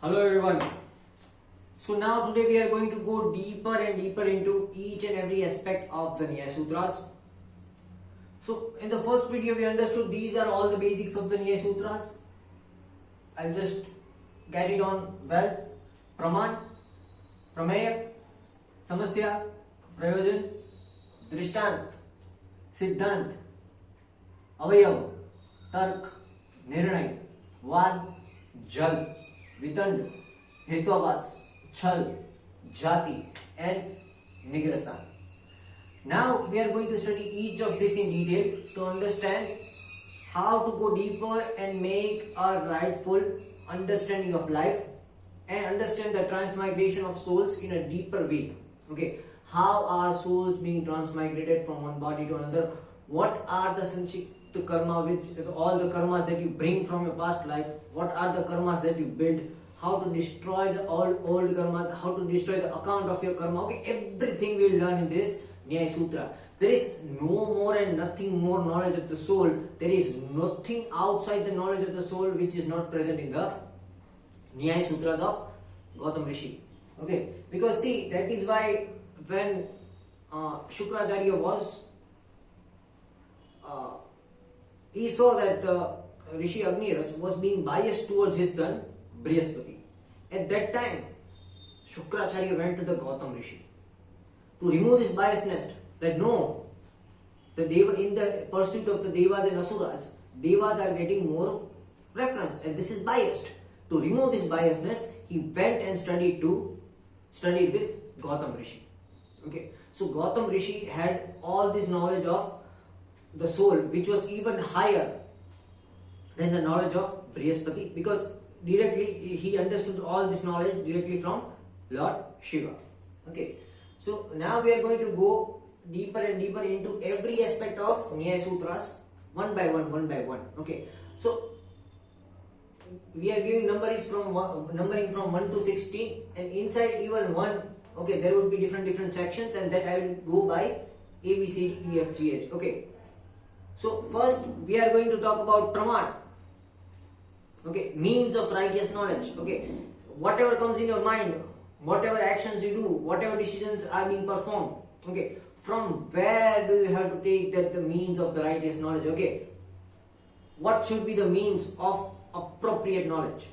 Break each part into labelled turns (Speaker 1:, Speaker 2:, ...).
Speaker 1: Hello everyone. So now today we are going to go deeper and deeper into each and every aspect of the Nyaya Sutras. So in the first video we understood these are all the basics of the Nyaya Sutras. I'll just get it on well. Praman, Prameya, Samasya, Prayojan, Drishtant, Siddhant, Avayav, Tark, Nirnay, Vad, Jal, Vitand, Hetavas, Chal, Jati and Nigrastan. Now we are going to study each of this in detail to understand how to go deeper and make a rightful understanding of life and understand the transmigration of souls in a deeper way. Okay, how are souls being transmigrated from one body to another? What are the sanchita karma, which all the karmas that you bring from your past life? What are the karmas that you build? How to destroy the old karmas? How to destroy the account of your karma? Okay, everything we will learn in this Nyaya Sutra. There is no more and nothing more knowledge of the soul. There is nothing outside the knowledge of the soul which is not present in the Nyaya Sutras of Gautam Rishi. Okay, because see, that is why when Shukracharya was he saw that Rishi Agniras was being biased towards his son Brihaspati. At that time, Shukracharya went to the Gautam Rishi to remove this biasness. That no, the Deva, in the pursuit of the Devas and Asuras, Devas are getting more preference, and this is biased. To remove this biasness, he went and studied with Gautam Rishi. Okay, so Gautam Rishi had all this knowledge of the soul, which was even higher than the knowledge of Brihaspati, because directly he understood all this knowledge directly from Lord Shiva. Okay, so now we are going to go deeper and deeper into every aspect of Nyaya Sutras one by one. Okay, so we are giving numbering from 1 to 16, and inside even 1, okay, there would be different sections, and that I will go by A, B, C, D, E, F, G, H. Okay, so first we are going to talk about Praman. Okay, means of righteous knowledge. Okay, whatever comes in your mind, whatever actions you do, whatever decisions are being performed, okay, from where do you have to take that the means of the righteous knowledge? Okay, what should be the means of appropriate knowledge?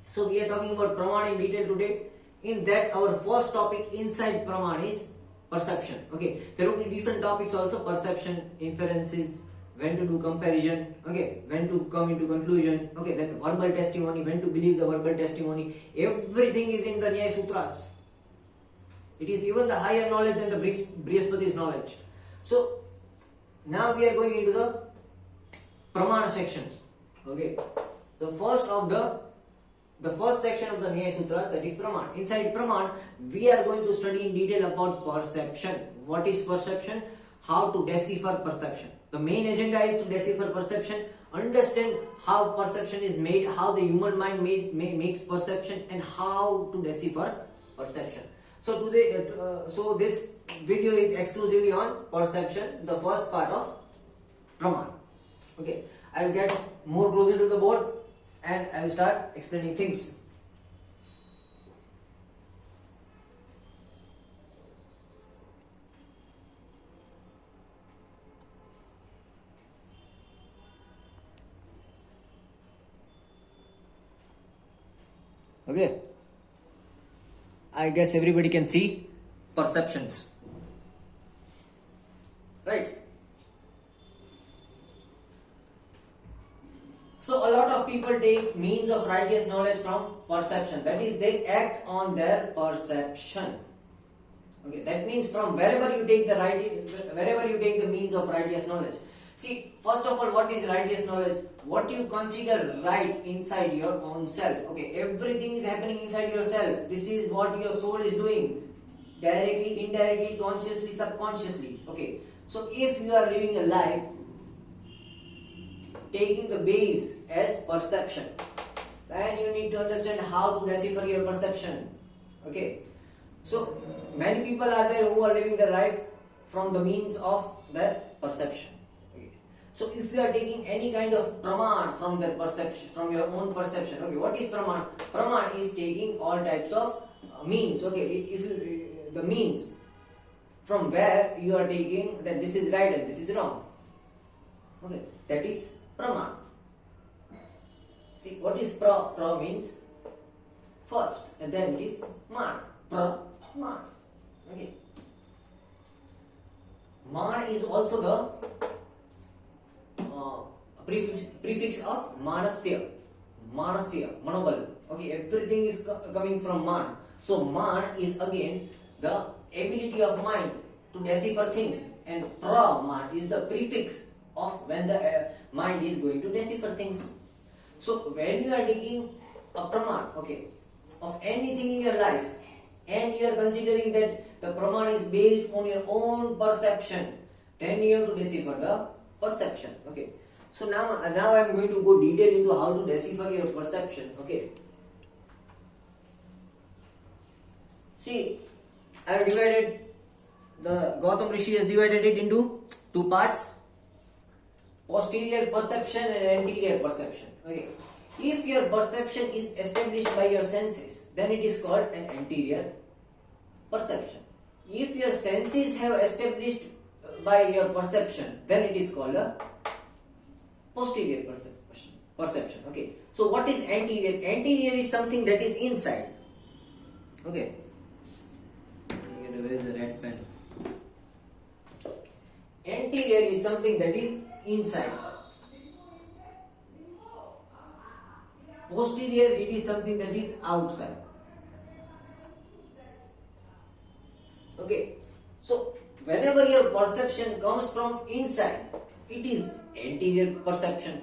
Speaker 1: So we are talking about Praman in detail today. In that, our first topic inside Praman is perception. Okay, there will be different topics also: perception, inferences, when to do comparison, okay, when to come into conclusion, okay, then verbal testimony, when to believe the verbal testimony. Everything is in the Nyaya Sutras. It is even the higher knowledge than the Brihaspati's knowledge. So now we are going into the Pramana section. Okay, the first section of the Nyaya Sutras, that is Praman. Inside Praman, we are going to study in detail about perception. What is perception? How to decipher perception. The main agenda is to decipher perception, understand how perception is made, how the human mind makes perception, and how to decipher perception. So today, so this video is exclusively on perception, the first part of Praman. Okay, I will get more closer to the board and I will start explaining things. Okay, I guess everybody can see perceptions, right? So a lot of people take means of righteous knowledge from perception. That is, they act on their perception. Okay, that means from wherever you take the means of righteous knowledge. See, first of all, what is righteous knowledge? What you consider right inside your own self. Okay, everything is happening inside yourself. This is what your soul is doing, directly, indirectly, consciously, subconsciously. Okay, so if you are living a life taking the base as perception, then you need to understand how to decipher your perception. Okay, so many people are there who are living their life from the means of their perception. So if you are taking any kind of praman from the perception, from your own perception, okay, what is praman? Praman is taking all types of means. Okay, if you, the means from where you are taking that this is right and this is wrong. Okay, that is praman. See, what is pra means first, and then it is man. Man. Okay. Man is also the prefix of manasya, manobal. Okay, everything is coming from man. So man is again the ability of mind to decipher things, and man is the prefix of when the mind is going to decipher things. So when you are taking a praman, okay, of anything in your life, and you are considering that the praman is based on your own perception, then you have to decipher the perception. Okay. So now I am going to go detail into how to decipher your perception. Okay. See, I have divided the Gautam Rishi has divided it into two parts: posterior perception and anterior perception. Okay. If your perception is established by your senses, then it is called an anterior perception. If your senses have established by your perception, then it is called a posterior perception. Okay. So what is anterior? Anterior is something that is inside. Okay. Where is the red pen? Anterior is something that is inside. Posterior, it is something that is outside. Okay. So whenever your perception comes from inside, it is anterior perception.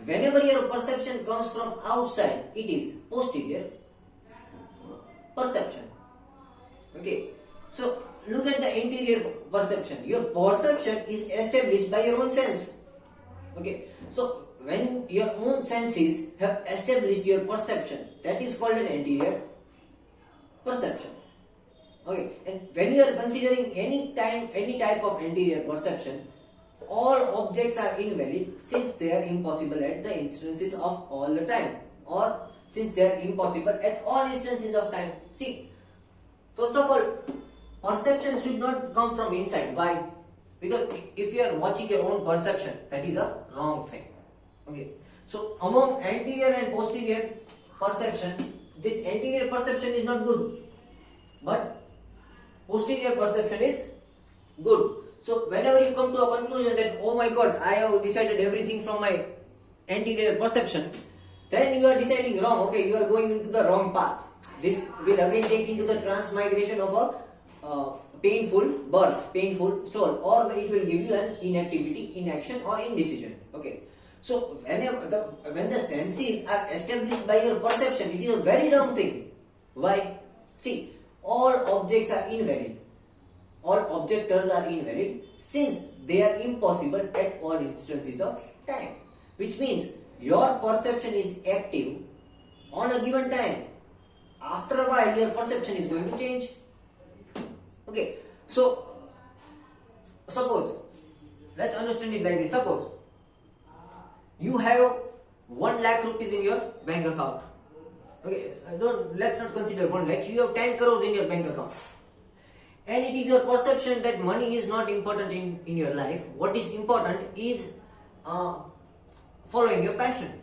Speaker 1: Whenever your perception comes from outside, it is posterior perception. Okay. So look at the anterior perception. Your perception is established by your own sense. Okay. So when your own senses have established your perception, that is called an anterior perception. Okay. And when you are considering any type of anterior perception, all objects are invalid since they are impossible at the instances of all the time, or since they are impossible at all instances of time. See, first of all, perception should not come from inside. Why? Because if you are watching your own perception, that is a wrong thing. Okay. So among anterior and posterior perception, this anterior perception is not good, but posterior perception is good. So whenever you come to a conclusion that, oh my god, I have decided everything from my anterior perception, then you are deciding wrong. Okay, you are going into the wrong path. This will again take into the transmigration of a painful birth, painful soul, or it will give you an inactivity, inaction, or indecision. Okay. So when the senses are established by your perception, it is a very wrong thing. Why? See, all objects are invalid. All objectors are invalid since they are impossible at all instances of time. Which means your perception is active on a given time. After a while, your perception is going to change. Okay, so suppose, let's understand it like this. Suppose you have 1 lakh rupees in your bank account. Okay, so let's not consider 1 lakh. You have 10 crores in your bank account. And it is your perception that money is not important in your life. What is important is following your passion.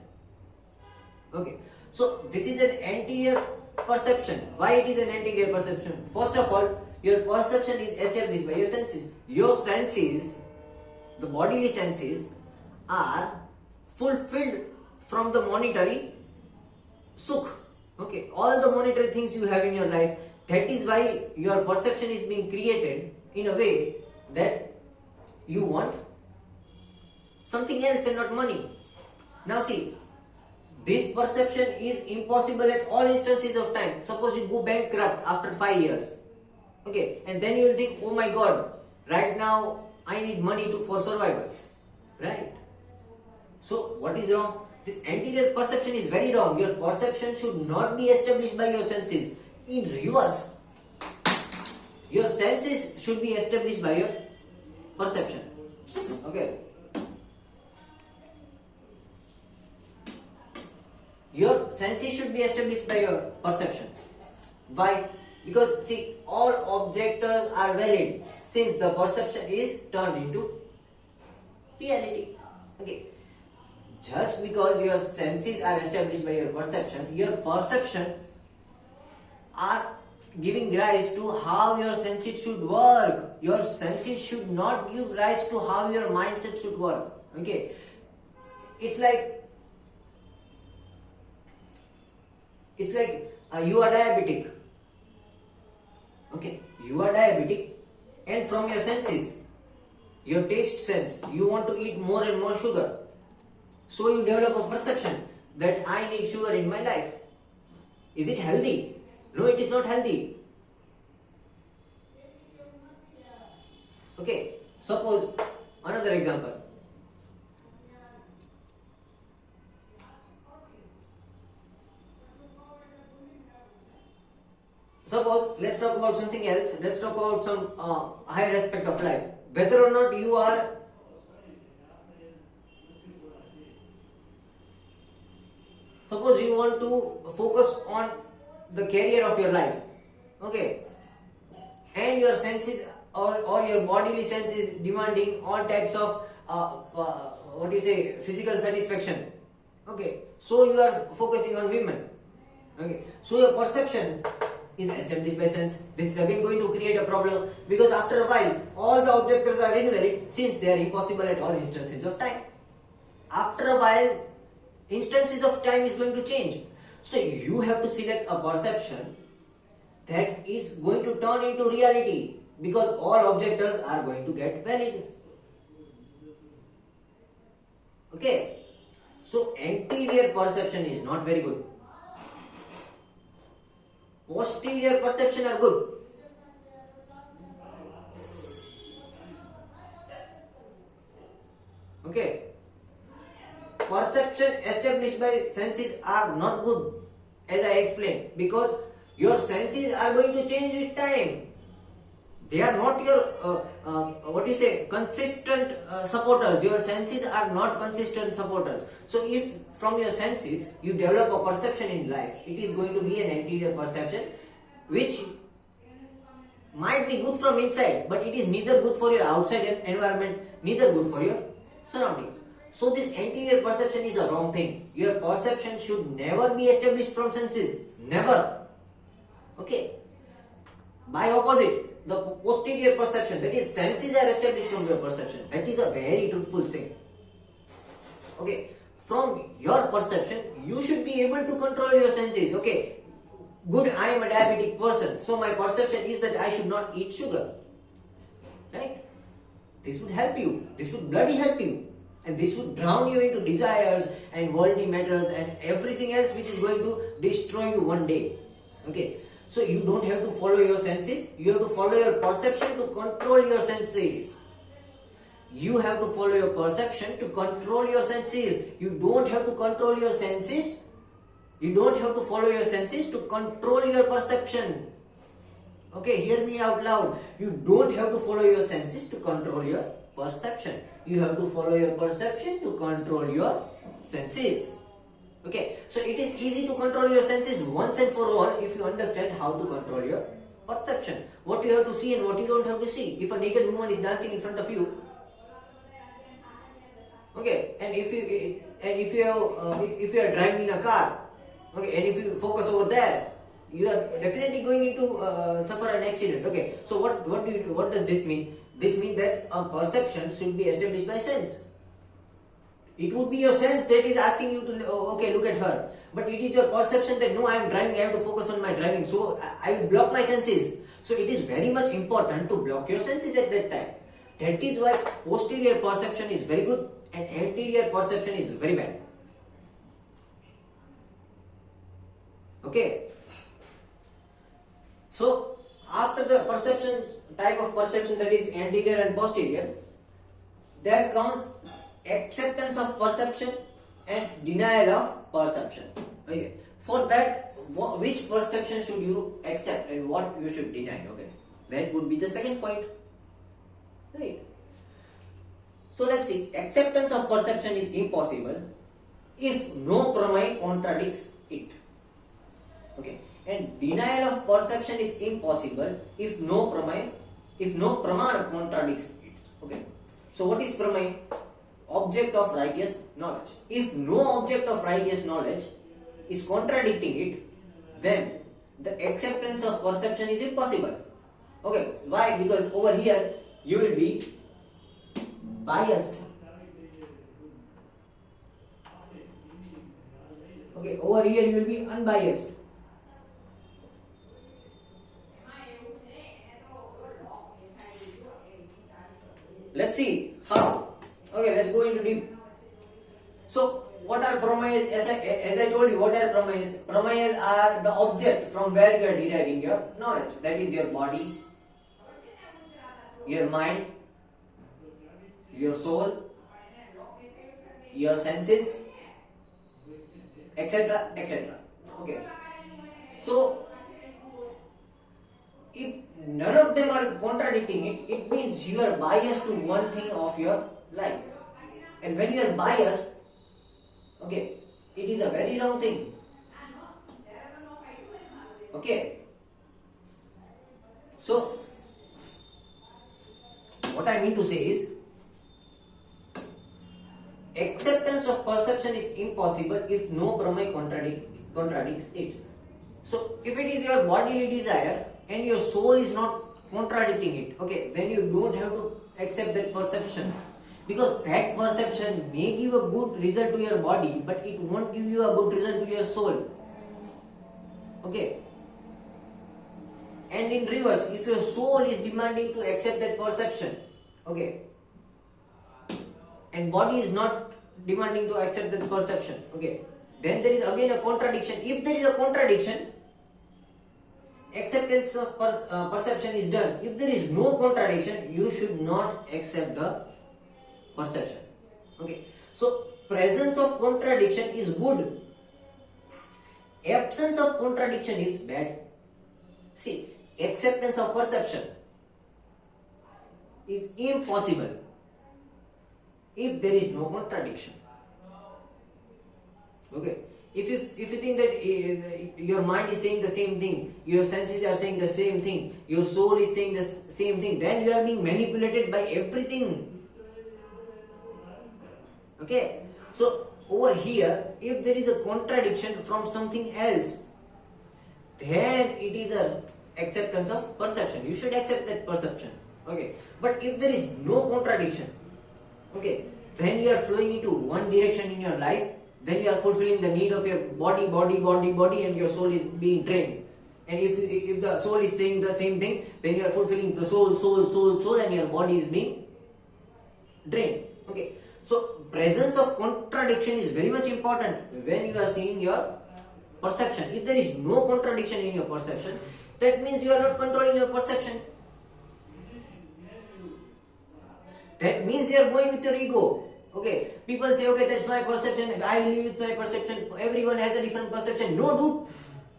Speaker 1: Okay, so this is an anterior perception. Why it is an anterior perception? First of all, your perception is established by your senses. Your senses, the bodily senses, are fulfilled from the monetary sukh. Okay, all the monetary things you have in your life. That is why your perception is being created in a way that you want something else and not money. Now see, this perception is impossible at all instances of time. Suppose you go bankrupt after 5 years. Okay, and then you will think, oh my god, right now I need money for survival. Right? So what is wrong? This anterior perception is very wrong. Your perception should not be established by your senses. In reverse, your senses should be established by your perception. Okay. your senses should be established by your perception. Why? Because see, all objectors are valid since the perception is turned into reality. Okay. Just because your senses are established by your perception are giving rise to how your senses should work. Your senses should not give rise to how your mindset should work. Okay. It's like you are diabetic. Okay, you are diabetic, and from your senses, your taste sense, you want to eat more and more sugar. So you develop a perception that I need sugar in my life. Is it healthy? No, it is not healthy. Okay, suppose another example. Suppose, let's talk about something else. Let's talk about some higher aspect of life. Whether or not you are suppose you want to focus on the career of your life, okay, and your senses or your bodily sense is demanding all types of physical satisfaction, okay, so you are focusing on women, okay, so your perception is established by sense. This is again going to create a problem because after a while all the objectors are invalid since they are impossible at all instances of time. After a while instances of time is going to change. So you have to select a perception that is going to turn into reality because all objectors are going to get valid. Okay. So anterior perception is not very good. Posterior perception are good. Okay. Perception established by senses are not good, as I explained, because your senses are going to change with time. They are not your consistent supporters. Your senses are not consistent supporters. So if from your senses you develop a perception in life, it is going to be an anterior perception which might be good from inside, but it is neither good for your outside environment, neither good for your surroundings. So this anterior perception is a wrong thing. Your perception should never be established from senses. Never. Okay. By opposite, the posterior perception, that is senses are established from your perception. That is a very truthful thing. Okay. From your perception, you should be able to control your senses. Okay. Good, I am a diabetic person. So my perception is that I should not eat sugar. Right? This would help you. This would bloody help you. And this would drown you into desires and worldly matters and everything else which is going to destroy you one day. Okay. So you don't have to follow your senses. You have to follow your perception to control your senses. You have to follow your perception to control your senses. You don't have to control your senses. You don't have to follow your senses to control your perception. Okay, hear me out loud. You don't have to follow your senses to control your perception. You have to follow your perception to control your senses. Okay, so it is easy to control your senses once and for all if you understand how to control your perception. What you have to see and what you don't have to see. If a naked woman is dancing in front of you, okay, and if you are driving in a car, okay, and if you focus over there, you are definitely going into suffer an accident. Okay, so what does this mean? This means that a perception should be established by sense. It would be your sense that is asking you to, okay, look at her. But it is your perception that no, I am driving, I have to focus on my driving. So I will block my senses. So it is very much important to block your senses at that time. That is why posterior perception is very good and anterior perception is very bad. Okay. So after the perception, type of perception that is anterior and posterior, there comes acceptance of perception and denial of perception. Okay. For that, which perception should you accept and what you should deny? Okay. That would be the second point. Right. So let's see. Acceptance of perception is impossible if no pramay contradicts it. Okay, and denial of perception is impossible if no pramana contradicts it. Okay, so what is pramay? Object of righteous knowledge. If no object of righteous knowledge is contradicting it, then the acceptance of perception is impossible. Okay, why? Because over here you will be biased. Okay, over here you will be unbiased. Let's see how. Okay, let's go into deep. So, what are pramayas? As I told you, what are pramayas? Pramayas are the object from where you are deriving your knowledge. That is your body, your mind, your soul, your senses, etc., etc. Okay. So, if none of them are contradicting it, it means you are biased to one thing of your life. And when you are biased, okay, it is a very wrong thing. Okay. So, what I mean to say is, acceptance of perception is impossible if no pramay contradicts it. So, if it is your bodily desire and your soul is not contradicting it, okay, then you don't have to accept that perception, because that perception may give a good result to your body, but it won't give you a good result to your soul. Okay. And in reverse, if your soul is demanding to accept that perception, okay, and body is not demanding to accept that perception, okay, then there is again a contradiction. If there is a contradiction, acceptance of perception is done. If there is no contradiction, you should not accept the perception. Okay, so presence of contradiction is good, absence of contradiction is bad. See, acceptance of perception is impossible if there is no contradiction. Okay, if you think that your mind is saying the same thing, your senses are saying the same thing, your soul is saying the same thing, then you are being manipulated by everything. Okay, so over here, if there is a contradiction from something else, then it is a acceptance of perception. You should accept that perception. Okay, but if there is no contradiction, okay, then you are flowing into one direction in your life, then you are fulfilling the need of your body, and your soul is being drained. And if the soul is saying the same thing, then you are fulfilling the soul, and your body is being drained. Okay, so presence of contradiction is very much important when you are seeing your perception. If there is no contradiction in your perception, that means you are not controlling your perception. That means you are going with your ego. Okay, people say, okay, that's my perception, I will live with my perception, everyone has a different perception. No, dude,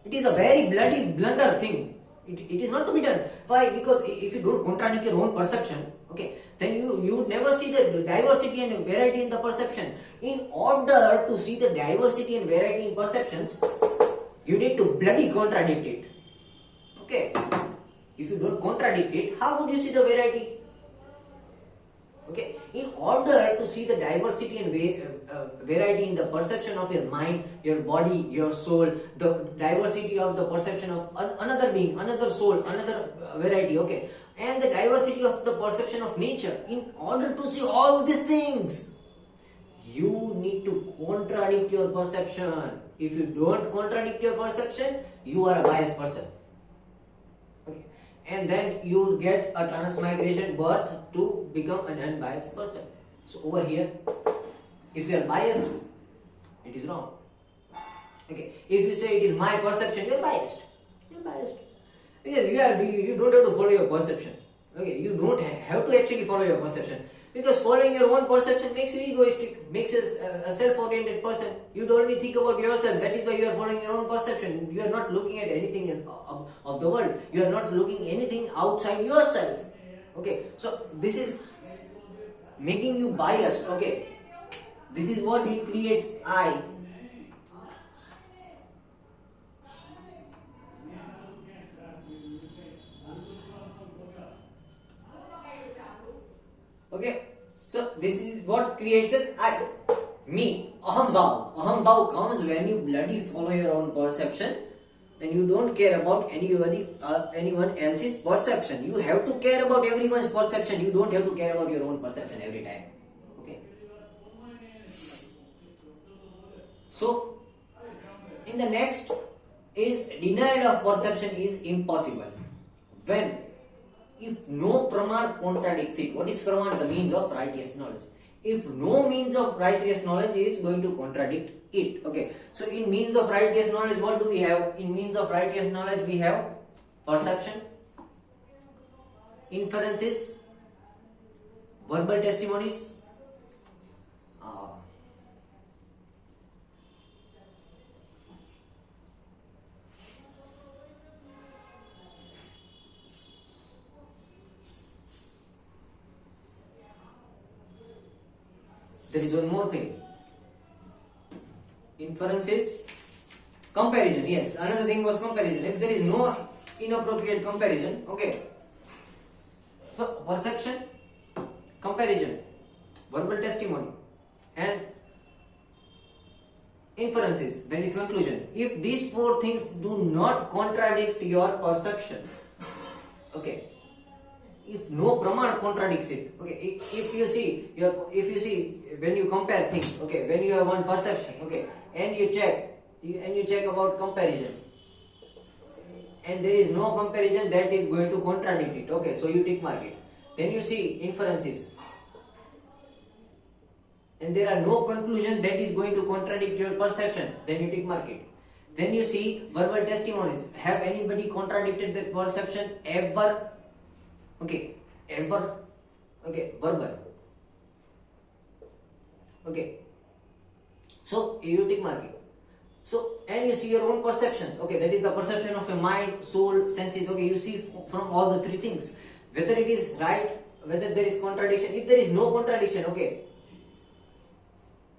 Speaker 1: it is a very bloody blunder thing. It is not to be done. Why? Because if you don't contradict your own perception, okay, then you would never see the diversity and variety in the perception. In order to see the diversity and variety in perceptions, you need to bloody contradict it. Okay, if you don't contradict it, how would you see the variety? Okay, in order to see the diversity and variety in the perception of your mind, your body, your soul, the diversity of the perception of another being, another soul, another variety, okay, and the diversity of the perception of nature, in order to see all these things, you need to contradict your perception. If you don't contradict your perception, you are a biased person. And then you get a transmigration birth to become an unbiased person. So over here, if you are biased, it is wrong. Okay, if you say it is my perception, you are biased. You are biased because you don't have to follow your perception. Okay, you don't have to actually follow your perception, because following your own perception makes you egoistic, makes you a self-oriented person. You don't only think about yourself. That is why you are following your own perception. You are not looking at anything of the world. You are not looking anything outside yourself. Okay, so this is making you biased. Okay, this is what it creates I. this is what creates an I. Me, aham bhav. Aham bhav comes when you bloody follow your own perception and you don't care about anyone else's perception. You have to care about everyone's perception. You don't have to care about your own perception every time. Okay. So, in the next is denial of perception is impossible. When? If no praman contradicts it. What is praman? The means of righteous knowledge. If no means of righteous knowledge is going to contradict it. Okay. So in means of righteous knowledge, what do we have? In means of righteous knowledge, we have perception, inferences, verbal testimonies, there is one more thing. Inferences, comparison. Yes, another thing was comparison. If there is no inappropriate comparison, okay. So perception, comparison, verbal testimony, and inferences. That is conclusion. If these four things do not contradict your perception, okay. If no praman contradicts it, okay. If you see when you compare things, okay, when you have one perception, okay, and you check about comparison, and there is no comparison that is going to contradict it, okay, so you tick mark it. Then you see inferences, and there are no conclusion that is going to contradict your perception, then you tick mark it. Then you see verbal testimonies. Have anybody contradicted that perception ever? Okay, ever? Okay, verbal. Okay, so you tick mark it. So, and you see your own perceptions. Okay, that is the perception of your mind, soul, senses. Okay, you see from all the three things whether it is right, whether there is contradiction. If there is no contradiction, okay,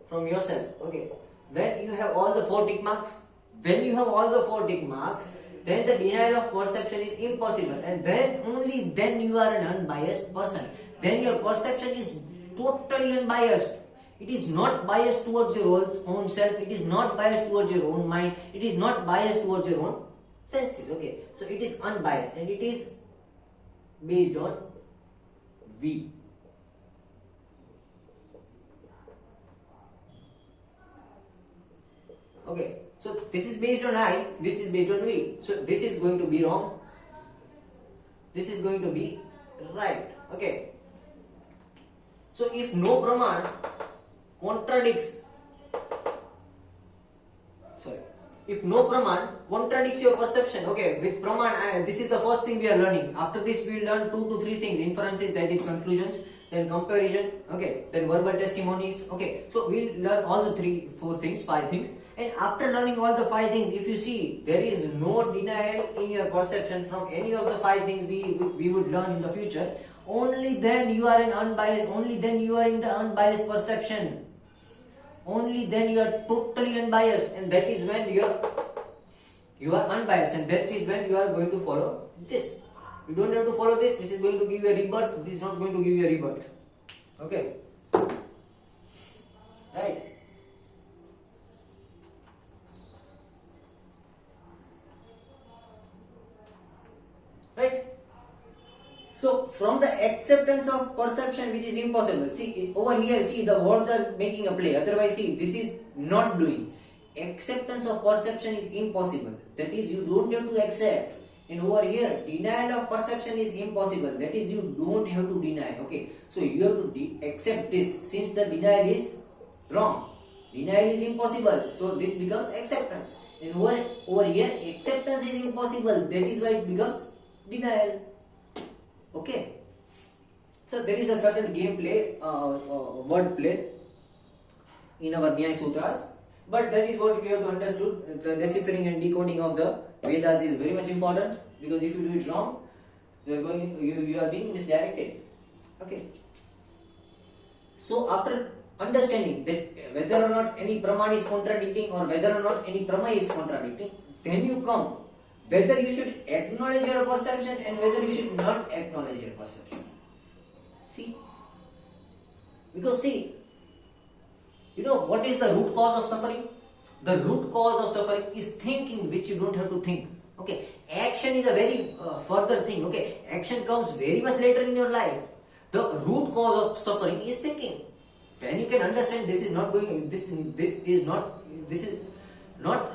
Speaker 1: from yourself, okay, then you have all the four tick marks. When you have all the four tick marks, then the denial of perception is impossible, and then only then you are an unbiased person. Then your perception is totally unbiased. It is not biased towards your own self. It is not biased towards your own mind. It is not biased towards your own senses. Okay, so it is unbiased and it is based on V. Okay, so this is based on I, this is based on V. So this is going to be wrong. This is going to be right. Okay. So if no praman contradicts, if no praman contradicts your perception, okay, with praman, this is the first thing we are learning. After this we will learn 2 to 3 things: inferences, that is conclusions, then comparison, okay, then verbal testimonies. Okay, so we'll learn all the 3, 4 things, 5 things. And after learning all the 5 things, if you see there is no denial in your perception from any of the 5 things we would learn in the future, only then you are an unbiased, only then you are in the unbiased perception. Only then you are totally unbiased, and that is when you are unbiased, and that is when you are going to follow this. You don't have to follow this. This is going to give you a rebirth. This is not going to give you a rebirth. Okay. Right. Right. So from the acceptance of perception, which is impossible. See over here, see the words are making a play. Otherwise, see this is not doing. Acceptance of perception is impossible. That is, you don't have to accept. And over here, denial of perception is impossible. That is, you don't have to deny. Okay. So you have to accept this, since the denial is wrong. Denial is impossible. So this becomes acceptance. And over here, acceptance is impossible. That is why it becomes denial. Okay, so there is a certain gameplay, wordplay in our Nyaya Sutras, but that is what you have to understood. The deciphering and decoding of the Vedas is very much important, because if you do it wrong, you are being misdirected. Okay. So after understanding that whether or not any praman is contradicting or whether or not any prama is contradicting, then you come whether you should acknowledge your perception and whether you should not acknowledge your perception. See, Because see, you know what is the root cause of suffering? The root cause of suffering is thinking which you don't have to think. Okay, action is a very further thing. Okay, action comes very much later in your life. The root cause of suffering is thinking. When you can understand this is not going, this is not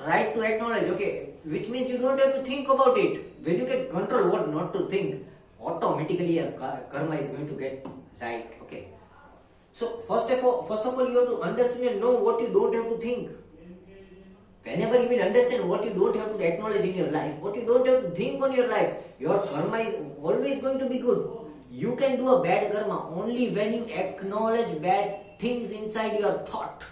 Speaker 1: right to acknowledge. Okay, which means you don't have to think about it. When you can control what not to think, automatically your karma is going to get right. Okay. So first of all, you have to understand and know what you don't have to think. Whenever you will understand what you don't have to acknowledge in your life, what you don't have to think on your life, your karma is always going to be good. You can do a bad karma only when you acknowledge bad things inside your thought.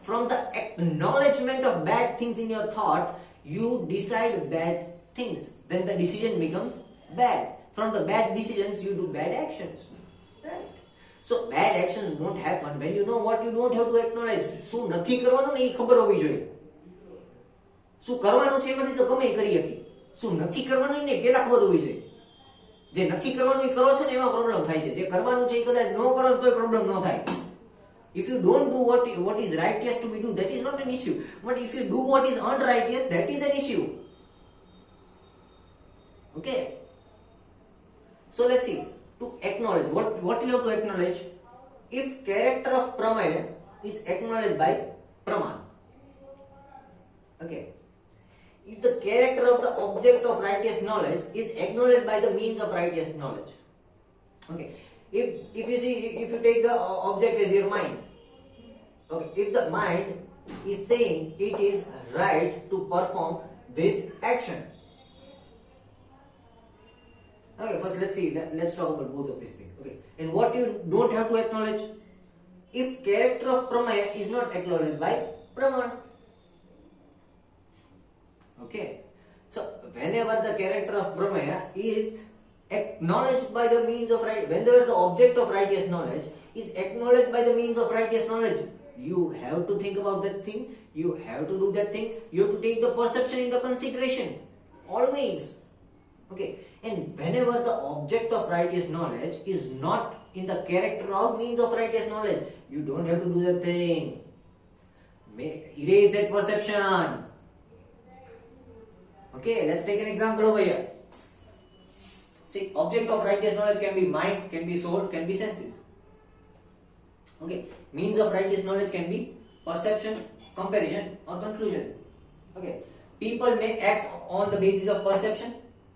Speaker 1: From the acknowledgement of bad things in your thought, you decide bad things. Then the decision becomes bad. From the bad decisions, you do bad actions. Right? So bad actions won't happen when you know what you don't have to acknowledge. શું નથી કરવાનું ને એ ખબર હોવી જોઈએ. શું કરવાનું છે એમાંથી તો ગમે કરી શકી. શું નથી કરવાનું ને પેલા ખબર હોવી જોઈએ. જે નથી કરવાનું એ કરો છો ને એમાં પ્રોબ્લેમ થાય છે. જે કરવાનું છે એ કદાચ ન કરો તોય પ્રોબ્લેમ ન થાય. If you don't do what is righteous to be do, that is not an issue. But if you do what is unrighteous, that is an issue. Okay. So let's see. To acknowledge, what you have to acknowledge? If character of pramaya is acknowledged by praman. Okay. If the character of the object of righteous knowledge is acknowledged by the means of righteous knowledge. Okay. If you see, if you take the object as your mind, okay, if the mind is saying it is right to perform this action. Okay, first let's see, let's talk about both of these things. Okay, and what you don't have to acknowledge, if character of pramaya is not acknowledged by praman. Okay, so whenever the character of pramaya is acknowledged by the means of right, whenever the object of righteous knowledge is acknowledged by the means of righteous knowledge, you have to think about that thing, you have to do that thing, you have to take the perception in the consideration, always. Okay, and whenever the object of righteous knowledge is not in the character or means of righteous knowledge, you don't have to do that thing. Erase that perception. Okay, let's take an example over here. See, object of righteous knowledge can be mind, can be soul, can be senses. Okay, means of righteous knowledge can be perception, comparison or conclusion. Okay, people may act on the basis of perception,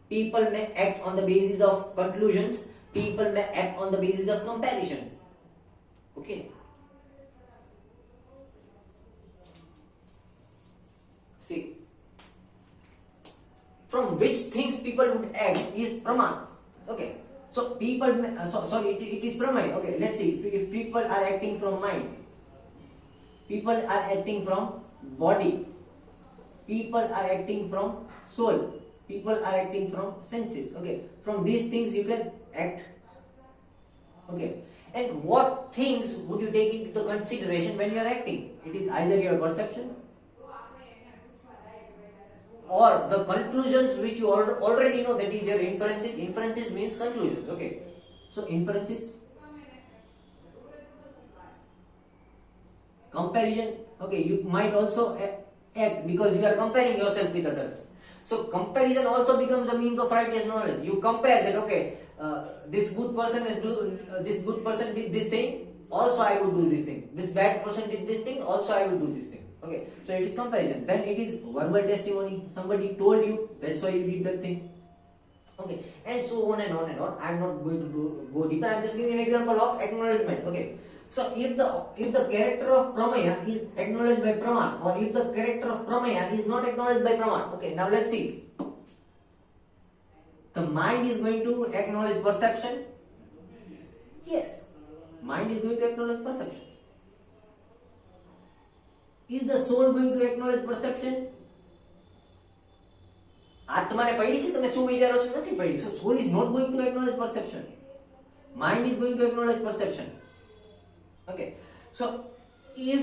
Speaker 1: people may act on the basis of conclusions, people may act on the basis of comparison. Okay. See, from which things people would act is praman. Okay, so people may, it is pramay. Okay, let's see, if people are acting from mind, people are acting from body, people are acting from soul, people are acting from senses. Okay, from these things you can act. Okay, and what things would you take into the consideration when you are acting? It is either your perception or the conclusions which you already know, that is your inferences. Inferences means conclusions. Okay, so inferences, comparison. Okay, you might also act because you are comparing yourself with others. So comparison also becomes a means of righteous knowledge. You compare that, okay, this good person is this good person did this thing, also I would do this thing. This bad person did this thing, also I would do this thing. Okay, so it is comparison. Then it is verbal testimony. Somebody told you, that's why you did that thing. Okay, and so on and on and on. I am not going to go deeper. I am just giving an example of acknowledgement. Okay, so if the character of pramaya is acknowledged by praman, or if the character of pramaya is not acknowledged by praman. Okay, now let's see. The mind is going to acknowledge perception. Yes, mind is going to acknowledge perception. Is the soul going to acknowledge perception? આત્માને પડી છે તમે શું વિચારો છો નથી પડી. So soul is not going to acknowledge perception. Mind is going to acknowledge perception. Okay, so if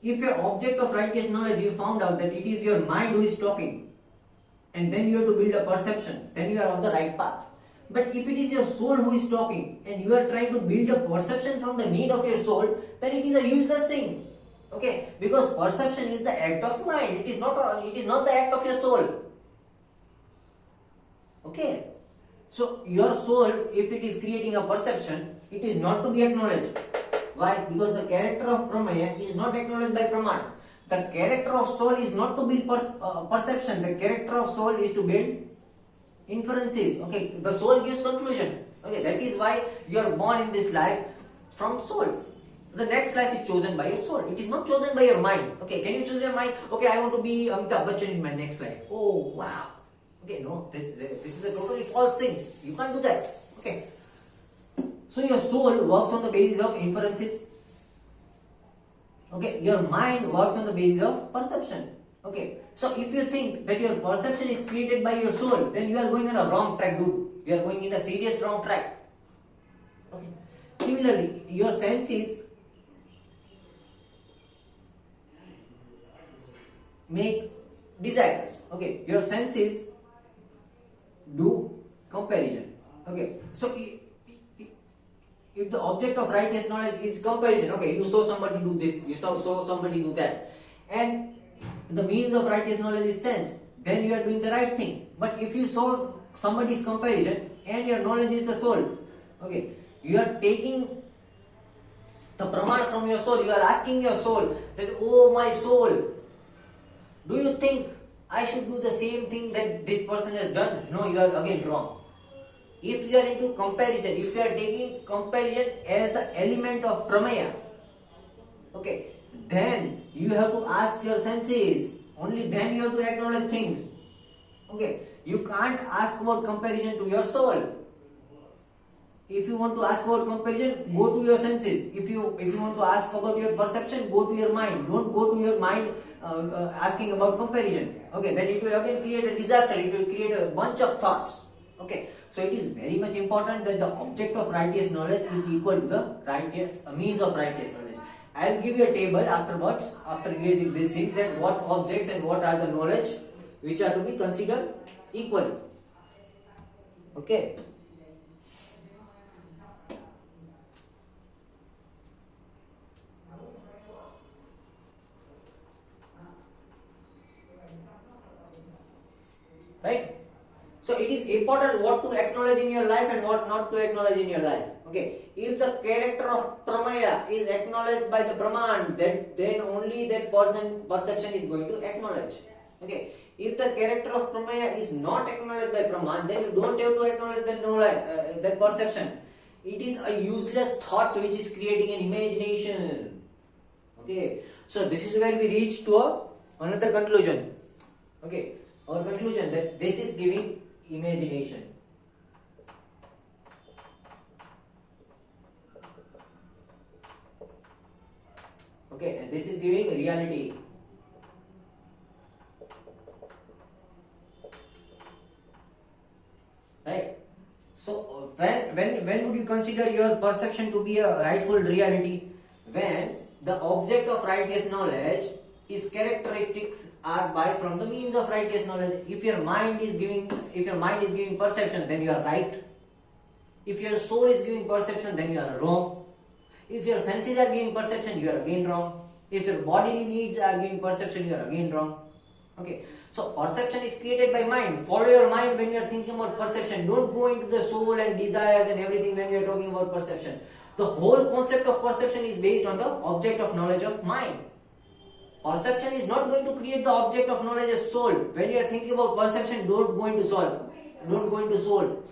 Speaker 1: your object of righteous knowledge, you found out that it is your mind who is talking, and then you have to build a perception, then you are on the right path. But if it is your soul who is talking and you are trying to build a perception from the need of your soul, then it is a useless thing. Okay, because perception is the act of mind. It is not the act of your soul. Okay, so your soul, if it is creating a perception, it is not to be acknowledged. Why? Because the character of Pramaya is not acknowledged by Praman. The character of soul is not to build perception. The character of soul is to build inferences. Okay, the soul gives conclusion. Okay, that is why you are born in this life from soul. The next life is chosen by your soul. It is not chosen by your mind. Okay, can you choose your mind? Okay, I want to be Amitabh Bachchan in my next life. Oh wow. Okay, no, this is a totally false thing. You can't do that. Okay. So your soul works on the basis of inferences. Okay, your mind works on the basis of perception. Okay, so if you think that your perception is created by your soul, then you are going on a wrong track, dude. You are going in a serious wrong track. Okay. Similarly, your senses make desires. Okay, your senses do comparison. Okay, so if the object of righteous knowledge is comparison, okay, you saw somebody do this, you saw somebody do that, and the means of righteous knowledge is sense, then you are doing the right thing. But if you saw somebody's comparison and your knowledge is the soul, okay, you are taking the praman from your soul. You are asking your soul that, oh my soul, do you think I should do the same thing that this person has done? No, you are again wrong. If you are into comparison, if you are taking comparison as the element of pramaya, okay, then you have to ask your senses. Only then you have to acknowledge things. Okay, you can't ask about comparison to your soul. If you want to ask about comparison, go to your senses. If you want to ask about your perception, go to your mind. Don't go to your mind asking about comparison. Okay, then it will again create a disaster. It will create a bunch of thoughts. Okay, so it is very much important that the object of righteous knowledge is equal to the righteous means of righteous knowledge. I will give you a table afterwards, after releasing these things, that what objects and what are the knowledge which are to be considered equally. Okay. Right? So it is important what to acknowledge in your life and what not to acknowledge in your life. Okay. If the character of pramaya is acknowledged by the Brahman, then only that person perception is going to acknowledge. Okay. If the character of pramaya is not acknowledged by Brahman, then you don't have to acknowledge that knowledge, that perception. It is a useless thought which is creating an imagination. Okay. So this is where we reach to another conclusion. Okay. Our conclusion that this is giving imagination. Okay, and this is giving reality. Right? So when would you consider your perception to be a rightful reality? When the object of righteous knowledge is characteristics are by from the means of righteous knowledge. If your mind is giving perception, then you are right. If your soul is giving perception, then you are wrong. If your senses are giving perception, you are again wrong. If your bodily needs are giving perception, you are again wrong. Okay. So perception is created by mind. Follow your mind when you are thinking about perception. Don't go into the soul and desires and everything when you are talking about perception. The whole concept of perception is based on the object of knowledge of mind. Perception is not going to create the object of knowledge as soul. When you are thinking about perception, don't go into soul. Don't go into soul.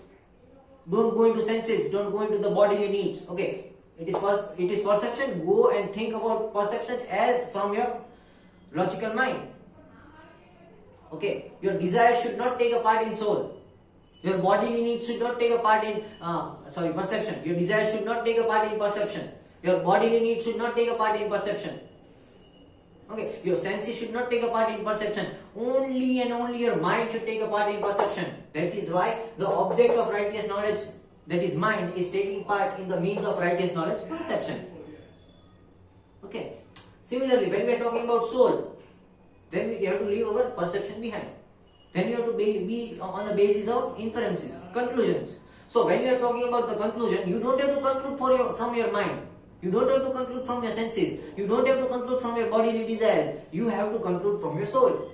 Speaker 1: Don't go into senses. Don't go into the bodily needs. Okay. It is perception. Go and think about perception as from your logical mind. Okay. Your desire should not take a part in soul. Your bodily needs should not take a part in perception. Your desire should not take a part in perception. Your bodily needs should not take a part in perception. Okay, your senses should not take a part in perception. Only and only your mind should take a part in perception. That is why the object of righteous knowledge, that is mind, is taking part in the means of righteous knowledge, perception. Okay. Similarly, when we are talking about soul, then we have to leave our perception behind. Then you have to be on the basis of inferences, conclusions. So when you are talking about the conclusion, you don't have to conclude from your mind. You don't have to conclude from your senses. You don't have to conclude from your bodily desires. You have to conclude from your soul.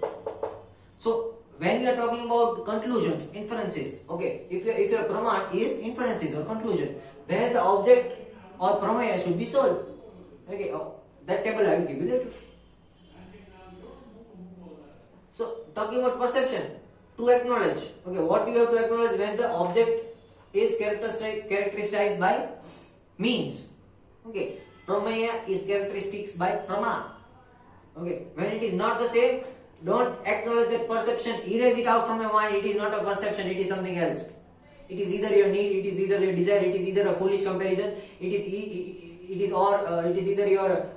Speaker 1: So when you are talking about conclusions, inferences, okay, if your praman is inferences or conclusion, then the object or pramaya should be soul. Okay, that table I will give you later. So talking about perception, to acknowledge, okay, what you have to acknowledge when the object is characterized by means. Okay, pramaya is characteristics by prama. Okay, when it is not the same, don't acknowledge that perception, erase it out from your mind. It is not a perception, it is something else. It is either your need, it is either your desire, it is either a foolish comparison, it is either your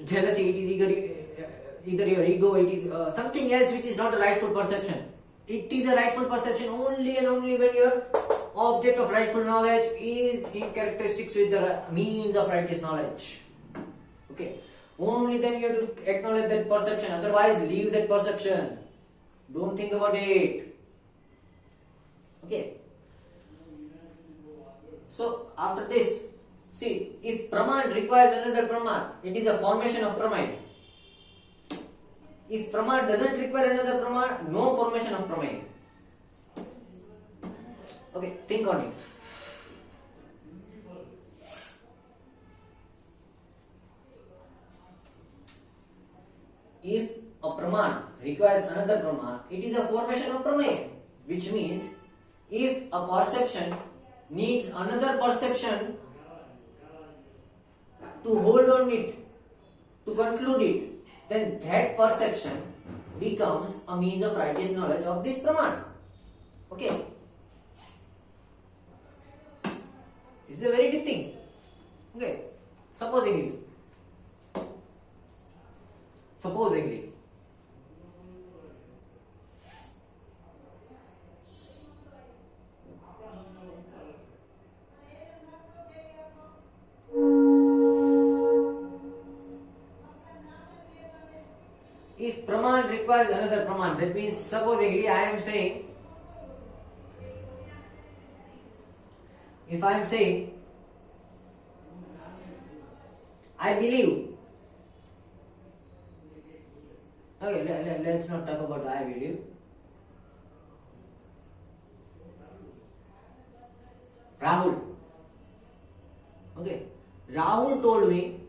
Speaker 1: jealousy, it is either your ego, it is something else which is not a rightful perception. It is a rightful perception only and only when your object of rightful knowledge is in characteristics with the means of righteous knowledge. Okay, only then you have to acknowledge that perception, otherwise leave that perception. Don't think about it. Okay. So after this, see, if praman requires another praman, it is a formation of pramay. If praman doesn't require another praman, no formation of pramay. Okay, think on it. If a praman requires another praman, it is a formation of pramay, which means if a perception needs another perception to hold on it, to conclude it, then that perception becomes a means of righteous knowledge of this praman. Okay. This is a very deep thing. Okay. Supposingly. If praman requires another praman, that means supposingly I am saying, if I am saying, I believe. Okay, let's not talk about I believe. Rahul. Okay, Rahul told me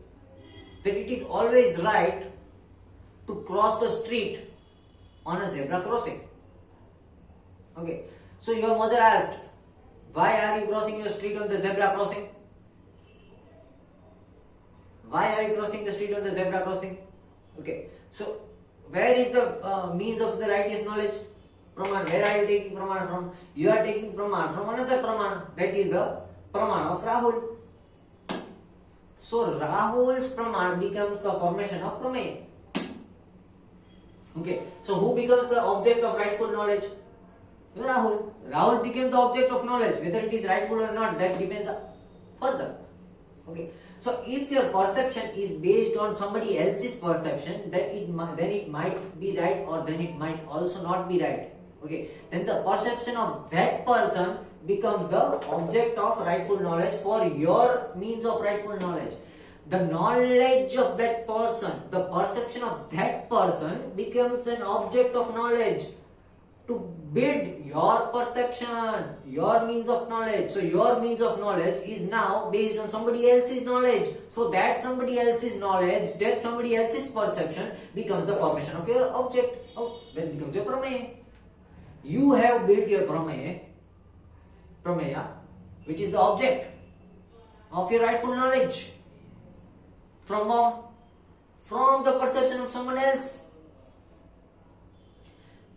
Speaker 1: that it is always right to cross the street on a zebra crossing. Okay, so your mother asked, why are you crossing your street on the zebra crossing? Why are you crossing the street on the zebra crossing? Okay, so where is the means of the righteous knowledge? Praman. Where are you taking praman from? You are taking praman from another praman. That is the praman of Rahul. So Rahul's praman becomes the formation of pramay. Okay, so who becomes the object of rightful knowledge? Rahul. Rahul became the object of knowledge. Whether it is rightful or not, that depends further. Okay, so if your perception is based on somebody else's perception, then it might be right, or then it might also not be right. Okay, then the perception of that person becomes the object of rightful knowledge for your means of rightful knowledge. The knowledge of that person, the perception of that person becomes an object of knowledge to build your perception, your means of knowledge. So your means of knowledge is now based on somebody else's knowledge. So that somebody else's knowledge, that somebody else's perception becomes the formation of your object. Oh, that becomes your pramaya. You have built your pramaya, which is the object of your rightful knowledge. From whom? From the perception of someone else.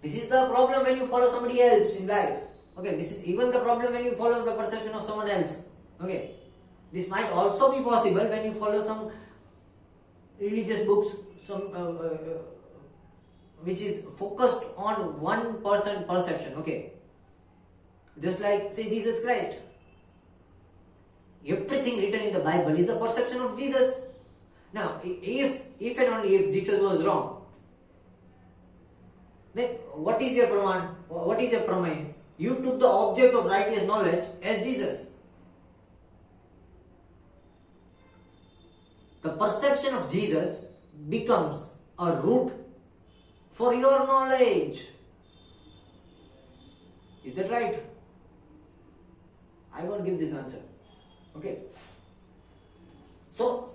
Speaker 1: This is the problem when you follow somebody else in life. Okay, this is even the problem when you follow the perception of someone else. Okay, this might also be possible when you follow some religious books, which is focused on one person perception. Okay, just like say Jesus Christ. Everything written in the Bible is the perception of Jesus. Now, if and only if Jesus was wrong, then what is your praman? What is your pramay? You took the object of righteous knowledge as Jesus. The perception of Jesus becomes a root for your knowledge. Is that right? I won't give this answer. Okay. So,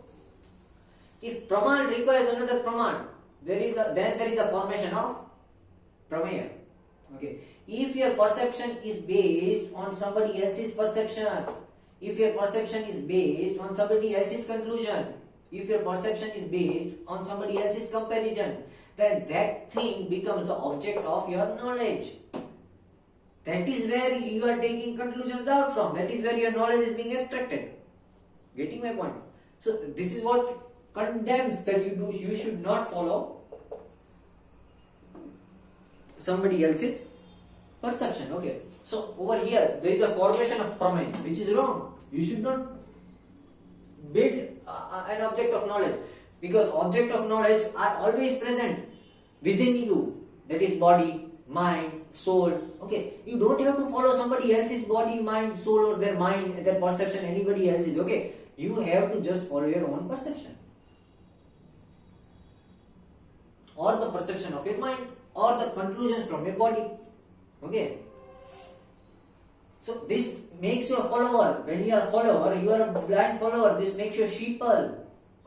Speaker 1: if Praman requires another Praman, then there is a formation of Prameya. Okay. If your perception is based on somebody else's perception, if your perception is based on somebody else's conclusion, if your perception is based on somebody else's comparison, then that thing becomes the object of your knowledge. That is where you are taking conclusions out from. That is where your knowledge is being extracted. Getting my point? So this is what condemns that you should not follow somebody else's perception. Okay. So over here there is a formation of Prameya, which is wrong. You should not build an object of knowledge, because object of knowledge are always present within you. That is body, mind, soul. Okay. You don't have to follow somebody else's body, mind, soul, or their mind, their perception, anybody else's. Okay. You have to just follow your own perception, or the perception of your mind, or the conclusions from your body. Okay. So this makes you a follower. When you are a follower, you are a blind follower. This makes you a sheeple.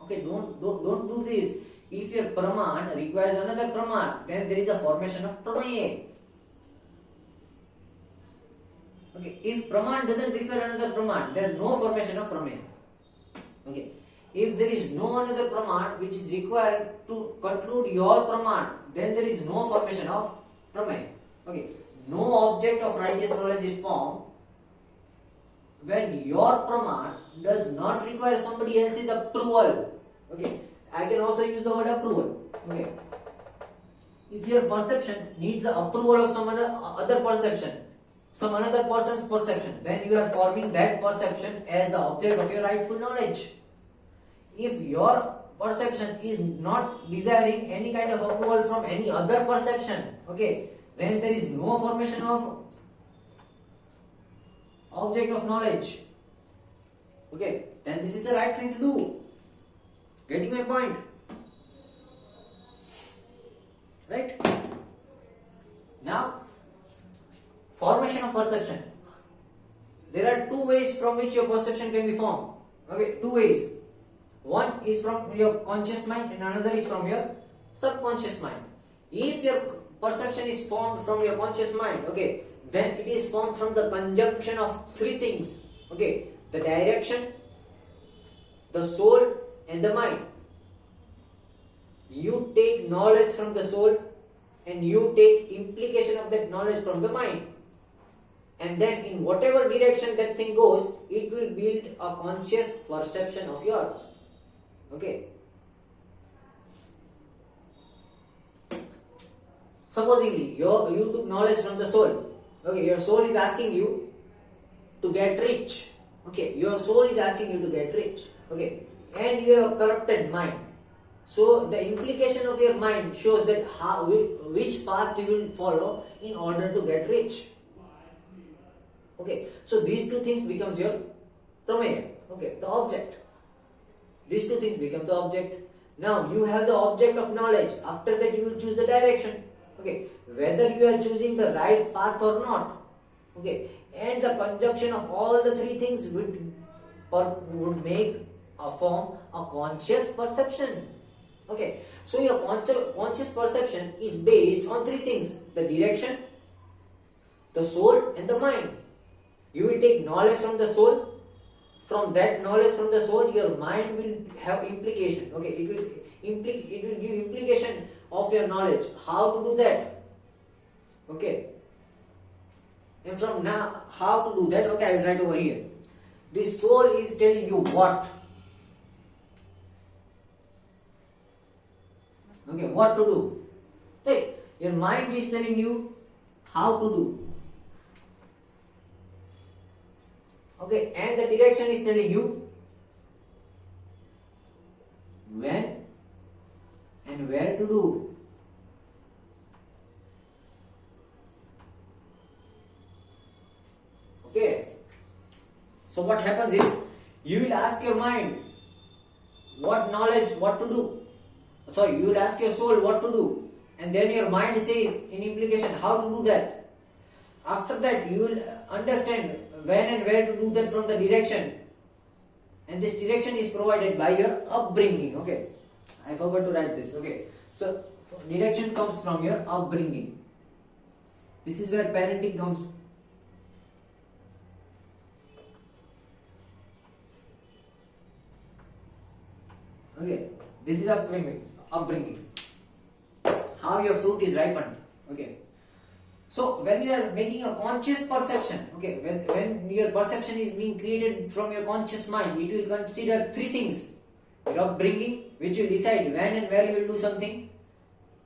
Speaker 1: Okay, don't do this. If your Praman requires another Praman, then there is a formation of Prameya. Okay, if Praman doesn't require another Praman, there is no formation of Prameya. Okay, if there is no another Praman which is required to conclude your Praman, then there is no formation of Prameya. Okay, no object of righteous knowledge is formed when your Praman does not require somebody else's approval. Okay, I can also use the word approval. Okay, if your perception needs the approval of some other perception, some another person's perception, then you are forming that perception as the object of your rightful knowledge. If your perception is not desiring any kind of approval from any other perception, okay, then there is no formation of object of knowledge. Okay, then this is the right thing to do. Getting my point? Right? Now, formation of perception. There are two ways from which your perception can be formed. Okay, two ways. One is from your conscious mind and another is from your subconscious mind. If your perception is formed from your conscious mind, okay, then it is formed from the conjunction of three things. Okay, the direction, the soul, and the mind. You take knowledge from the soul and you take implication of that knowledge from the mind. And then in whatever direction that thing goes, it will build a conscious perception of yours. Okay. Supposedly, you took knowledge from the soul. Okay, your soul is asking you to get rich. Okay, your soul is asking you to get rich. Okay, and you have corrupted mind. So the implication of your mind shows that which path you will follow in order to get rich. Okay, so these two things becomes your Prameya. Okay, the object. These two things become the object. Now you have the object of knowledge. After that you will choose the direction. Okay, whether you are choosing the right path or not. Okay, and the conjunction of all the three things would make a form a conscious perception. Okay, so your conscious perception is based on three things: the direction, the soul, and the mind. You will take knowledge from the soul. From that knowledge from the soul, your mind will have implication. Okay, it will give implication of your knowledge. How to do that? Okay, and from now, how to do that? Okay, I will write over here. The soul is telling you what. Okay, what to do? Right? Your mind is telling you how to do. Okay, and the direction is telling you when and where to do. So what happens is, you will ask your mind what knowledge, what to do. Sorry, you will ask your soul what to do, and then your mind says in implication how to do that. After that, you will understand when and where to do that from the direction, and this direction is provided by your upbringing. Okay, I forgot to write this. Okay, so direction comes from your upbringing. This is where parenting comes. Okay, this is upbringing. How your fruit is ripened. Okay. So when you are making a conscious perception, okay, when your perception is being created from your conscious mind, it will consider three things: your upbringing, which will decide when and where you will do something;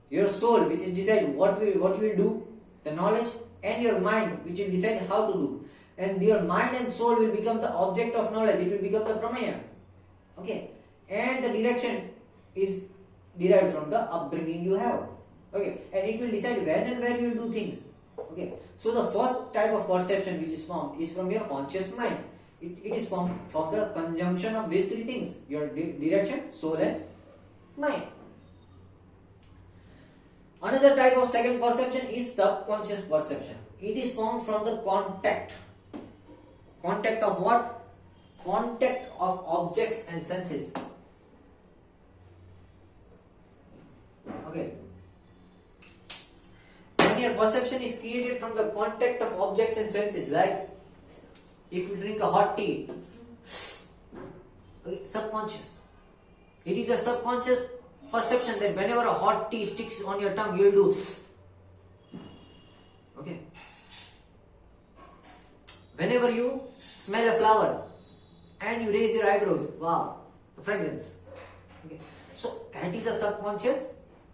Speaker 1: your soul, which is decide what you will do; the knowledge, and your mind, which will decide how to do. And your mind and soul will become the object of knowledge. It will become the pramaya. Okay, and the direction is derived from the upbringing you have. Okay, and it will decide when and where you will do things. Okay, so the first type of perception which is formed is from your conscious mind. It is formed from the conjunction of these three things: your direction, soul, and mind. Another type of second perception is subconscious perception. It is formed from the contact. Contact of what? Contact of objects and senses. Okay. When your perception is created from the contact of objects and senses, like if you drink a hot tea, okay, subconscious. It is a subconscious perception that whenever a hot tea sticks on your tongue, you will do. Okay. Whenever you smell a flower and you raise your eyebrows, wow, the fragrance. Okay. So that is a subconscious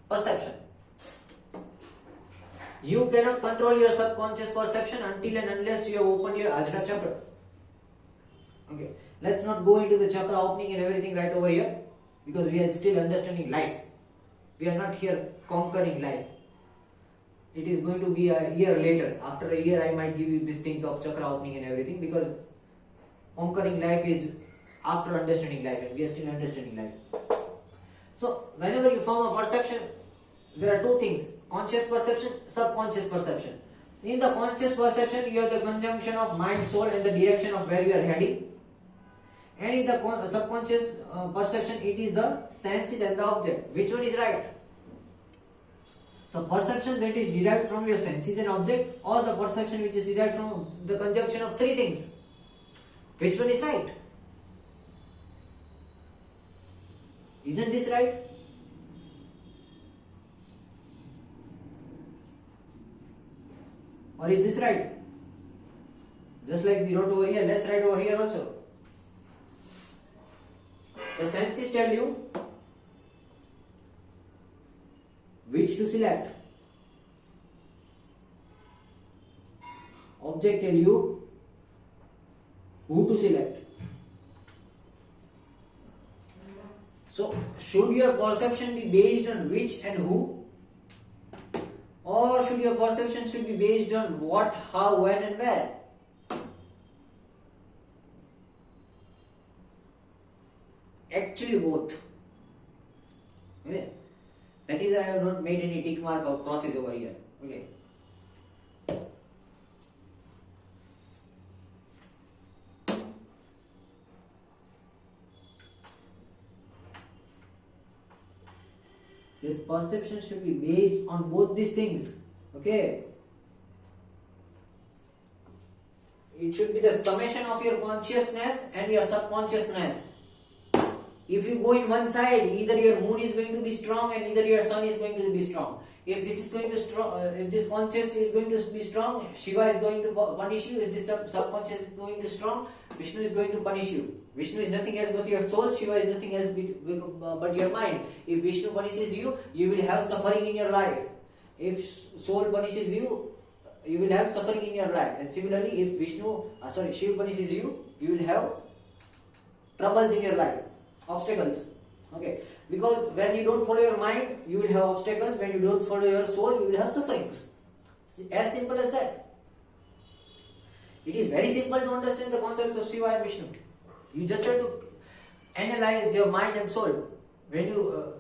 Speaker 1: perception. You cannot control your subconscious perception until and unless you have opened your Ajna chakra. Okay, let's not go into the chakra opening and everything right over here, because we are still understanding life. We are not here conquering life. It is going to be a year later. After a year, I might give you these things of chakra opening and everything, because conquering life is after understanding life, and we are still understanding life. So, whenever you form a perception, there are two things: conscious perception, subconscious perception. In the conscious perception, you have the conjunction of mind, soul, and the direction of where you are heading. And in the subconscious perception, it is the senses and the object. Which one is right? The perception that is derived from your senses and object, or the perception which is derived from the conjunction of three things? Which one is right? Isn't this right? Or is this right? Just like we wrote over here, let's write over here also. The senses tell you which to select. Object tell you who to select. So, should your perception be based on which and who? Or should your perception be based on what, how, when and where? Actually both. Okay. That is, I have not made any tick mark or crosses over here. Okay. Your perception should be based on both these things. Okay. It should be the summation of your consciousness and your subconsciousness. If you go in one side, either your moon is going to be strong and either your sun is going to be strong. If this is going to if this conscious is going to be strong, Shiva is going to punish you. If this subconscious is going to be strong, Vishnu is going to punish you. Vishnu is nothing else but your soul. Shiva is nothing else but your mind. If Vishnu punishes you, you will have suffering in your life. If soul punishes you, you will have suffering in your life. And similarly, if Shiva punishes you, you will have troubles in your life. Obstacles. Okay, because when you don't follow your mind, you will have obstacles. When you don't follow your soul, you will have sufferings. As simple as that. It is very simple to understand the concepts of Shiva and Vishnu. You just have to analyze your mind and soul. When you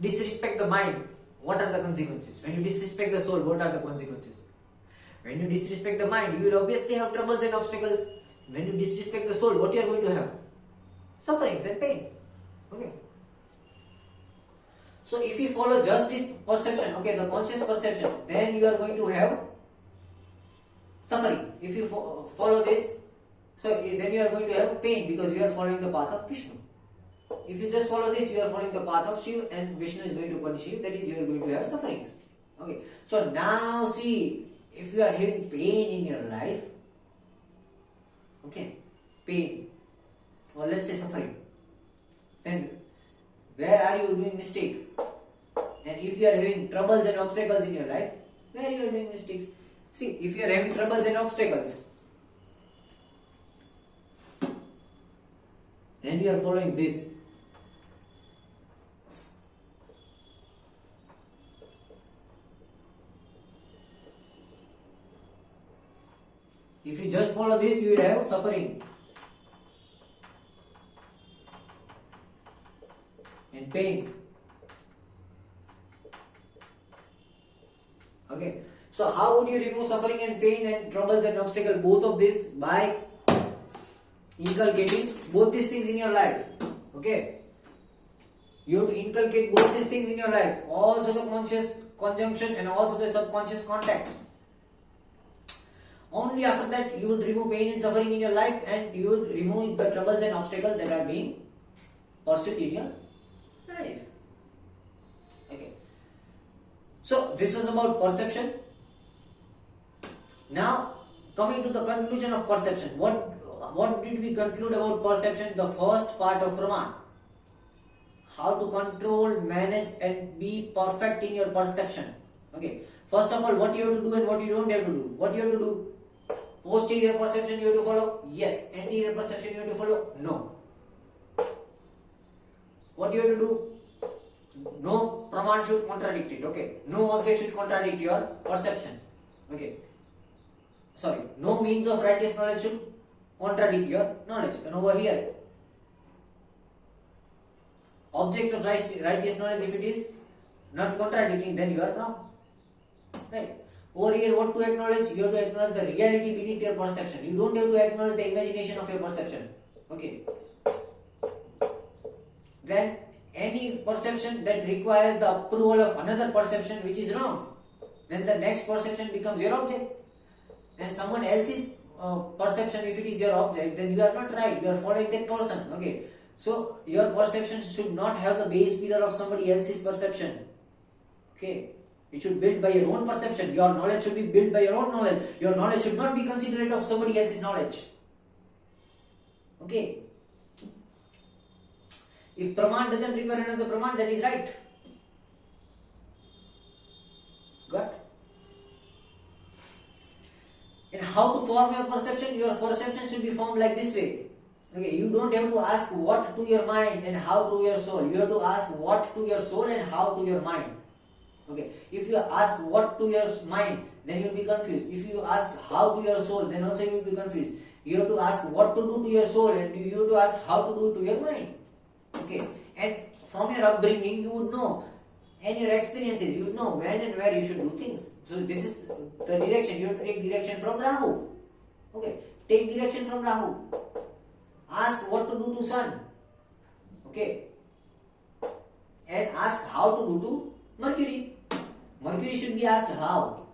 Speaker 1: disrespect the mind, what are the consequences? When you disrespect the soul, what are the consequences? When you disrespect the mind, you will obviously have troubles and obstacles. When you disrespect the soul, what you are going to have? Sufferings and pain. Okay. So if you follow just this perception, okay, the conscious perception, then you are going to have suffering. If you follow this, so then you are going to have pain because you are following the path of Vishnu. If you just follow this, you are following the path of Shiva and Vishnu is going to punish you, that is you are going to have sufferings. Okay. So now see, if you are having pain in your life, okay, pain, or let's say suffering, then where are you doing mistake? And if you are having troubles and obstacles in your life, where you are doing mistakes? See, if you are having troubles and obstacles, then you are following this. If you just follow this, you will have suffering and pain. Okay. So how would you remove suffering and pain and troubles and obstacles? Both of this by inculcating both these things in your life. Okay. You have to inculcate both these things in your life. Also the conscious conjunction and also the subconscious contacts. Only after that you would remove pain and suffering in your life and you would remove the troubles and obstacles that are being pursued in your life. Okay. So this was about perception. Now coming to the conclusion of perception. What did we conclude about perception? The first part of Praman. How to control, manage and be perfect in your perception. Okay. First of all, what you have to do and what you don't have to do. What you have to do? Posterior perception you have to follow? Yes. Anterior perception you have to follow? No. What you have to do? No Praman should contradict it. Okay. No object should contradict your perception. Okay. Sorry. No means of righteous knowledge should contradict your knowledge. And over here, object of righteous knowledge, if it is not contradicting, then you are wrong. Right. Over here, what to acknowledge? You have to acknowledge the reality beneath your perception. You don't have to acknowledge the imagination of your perception. Okay. Then any perception that requires the approval of another perception which is wrong, then the next perception becomes your object. And someone else's perception, if it is your object, then you are not right. You are following that person. Okay. So your perception should not have the base pillar of somebody else's perception. Okay. It should be built by your own perception. Your knowledge should be built by your own knowledge. Your knowledge should not be considerate of somebody else's knowledge. Okay. If Praman doesn't require another Praman, then he's right. Got? And how to form your perception? Your perception should be formed like this way. Okay, you don't have to ask what to your mind and how to your soul. You have to ask what to your soul and how to your mind. Okay, if you ask what to your mind, then you will be confused. If you ask how to your soul, then also you will be confused. You have to ask what to do to your soul and you have to ask how to do to your mind. Okay, and from your upbringing, you would know, and your experiences, you would know when and where you should do things. So this is the direction. You have to take direction from Rahu. Okay, take direction from Rahu. Ask what to do to Sun. Okay, and ask how to do to Mercury. Mercury should be asked how.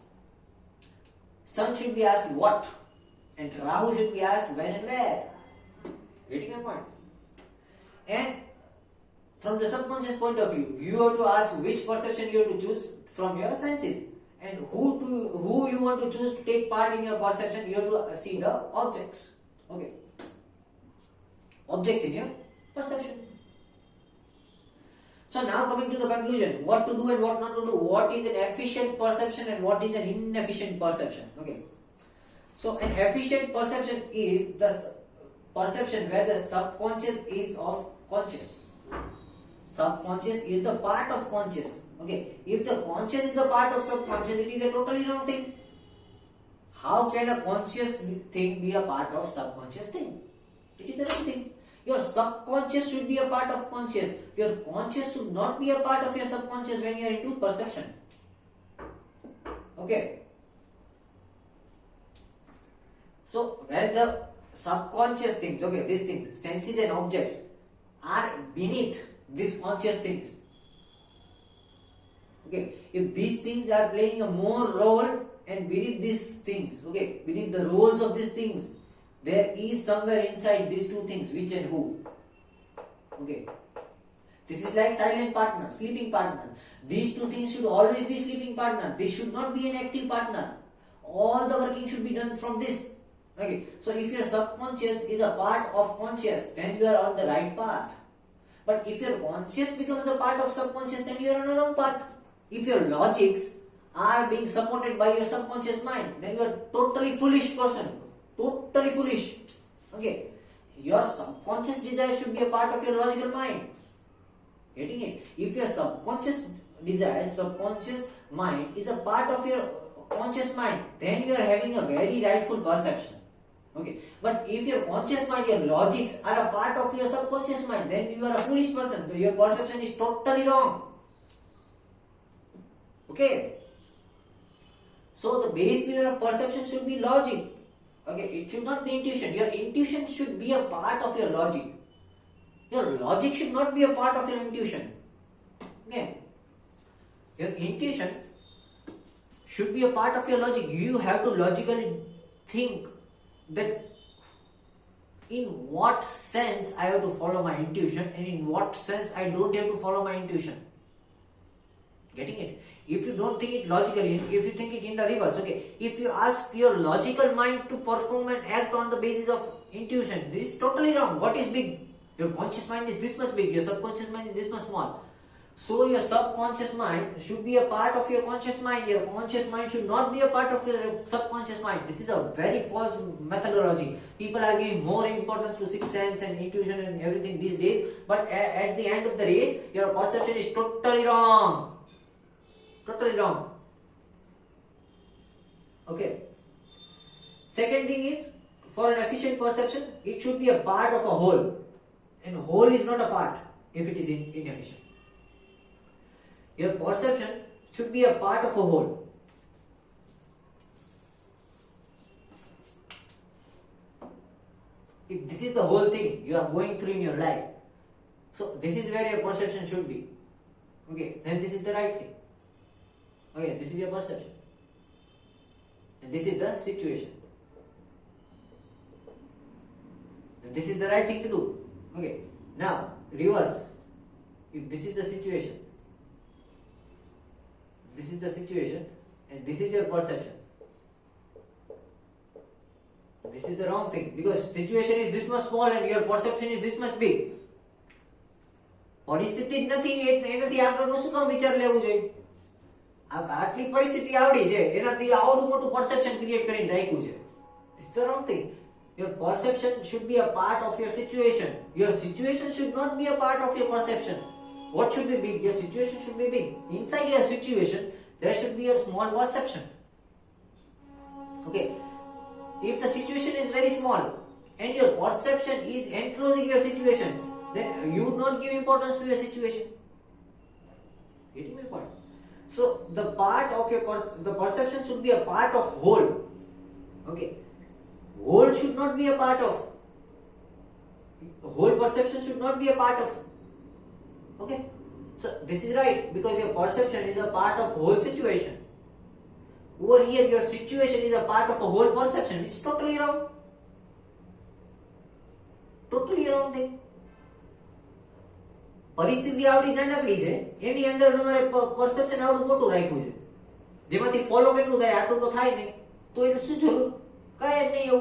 Speaker 1: Sun should be asked what. And Rahu should be asked when and where. Getting your point? And from the subconscious point of view, you have to ask which perception you have to choose from your senses. And who you want to choose to take part in your perception, you have to see the objects. Okay. Objects in your perception. So now coming to the conclusion, what to do and what not to do. What is an efficient perception and what is an inefficient perception? Okay. So an efficient perception is the perception where the subconscious is of conscious. Subconscious is the part of conscious. Okay. If the conscious is the part of subconscious, it is a totally wrong thing. How can a conscious thing be a part of subconscious thing? It is the right thing. Your subconscious should be a part of conscious. Your conscious should not be a part of your subconscious when you are into perception. Okay. So when the subconscious things, okay, these things, senses and objects are beneath these conscious things. Okay, if these things are playing a more role and beneath these things, okay, beneath the roles of these things, there is somewhere inside these two things, which and who. Okay, this is like silent partner, sleeping partner. These two things should always be sleeping partner. This should not be an active partner. All the working should be done from this. Okay, so if your subconscious is a part of conscious, then you are on the right path. But if your conscious becomes a part of subconscious, then you are on the wrong path. If your logics are being supported by your subconscious mind, then you are totally foolish person. Totally foolish. Okay. Your subconscious desire should be a part of your logical mind. Getting it? If your subconscious desire, subconscious mind is a part of your conscious mind, then you are having a very rightful perception. Okay. But if your conscious mind, your logics are a part of your subconscious mind, then you are a foolish person. So your perception is totally wrong. Okay. So the base pillar of perception should be logic. Okay, it should not be intuition. Your intuition should be a part of your logic. Your logic should not be a part of your intuition. Okay. Your intuition should be a part of your logic. You have to logically think that in what sense I have to follow my intuition and in what sense I don't have to follow my intuition. Getting it? If you don't think it logically, if you think it in the reverse, okay, if you ask your logical mind to perform and act on the basis of intuition, this is totally wrong. What is big? Your conscious mind is this much big, your subconscious mind is this much small. So your subconscious mind should be a part of your conscious mind. Your conscious mind should not be a part of your subconscious mind. This is a very false methodology. People are giving more importance to sixth sense and intuition and everything these days, but at the end of the race, your perception is totally wrong. Totally wrong. Okay. Second thing is, for an efficient perception, it should be a part of a whole. And whole is not a part if it is inefficient. Your perception should be a part of a whole. If this is the whole thing you are going through in your life, so this is where your perception should be. Okay, then this is the right thing. Okay, this is your perception. And this is the situation. And this is the right thing to do. Okay, now reverse. If this is the situation, and this is your perception, this is the wrong thing, because situation is this much small and your perception is this much big. પરિસ્થિતિ જ નથી એનાથી આગળનું શું કામ વિચાર લેવું જોઈએ? આટલી પરિસ્થિતિ આવડી છે એનાથી આવડું મોટું પરસેપ્શન ક્રિએટ કરીને રાખ્યું છે. It's the wrong thing. Your perception should be a part of your situation. Your situation should not be a part of your perception. What should be big? Your situation should be big. Inside your situation, there should be a small perception. Okay. If the situation is very small and your perception is enclosing your situation, then you would not give importance to your situation. Getting my point? So the part of your the perception should be a part of whole. Okay. Whole should not be a part of. Whole perception should not be a part of. Okay. So this is right because your perception is a part of whole situation. Over here your situation is a part of a whole perception, which is totally wrong. Totally wrong thing. પરિસ્થિતિ આવડી નાનકડી છે એની અંદર તમારે perception આવડું મોટું રાખ્યું છે જેમાંથી ફોલો કેટલું થાય આટલું તો થાય નહીં તો એનું શું જરૂર કાંઈ જ નહીં એવું.